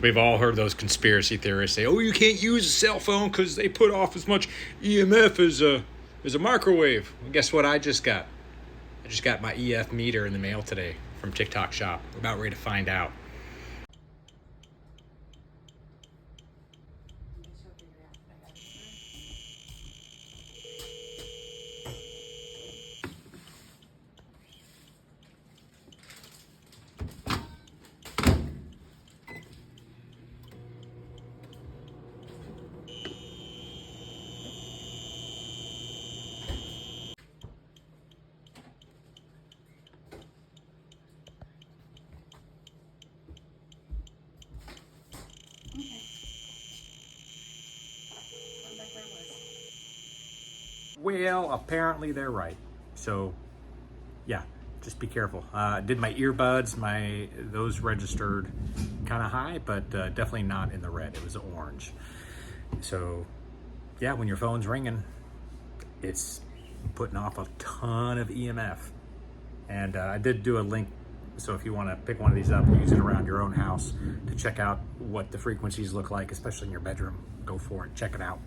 We've all heard those conspiracy theorists say, "Oh, you can't use a cell phone because they put off as much EMF as a microwave." Well, guess what? I just got my EF meter in the mail today from TikTok Shop. We're about ready to find out. Well, apparently they're right. So, yeah, just be careful. Did my earbuds, those registered kind of high, but definitely not in the red. It was orange. So, yeah, when your phone's ringing, it's putting off a ton of EMF. And I did do a link, so if you want to pick one of these up and use it around your own house to check out what the frequencies look like, especially in your bedroom, go for it. Check it out.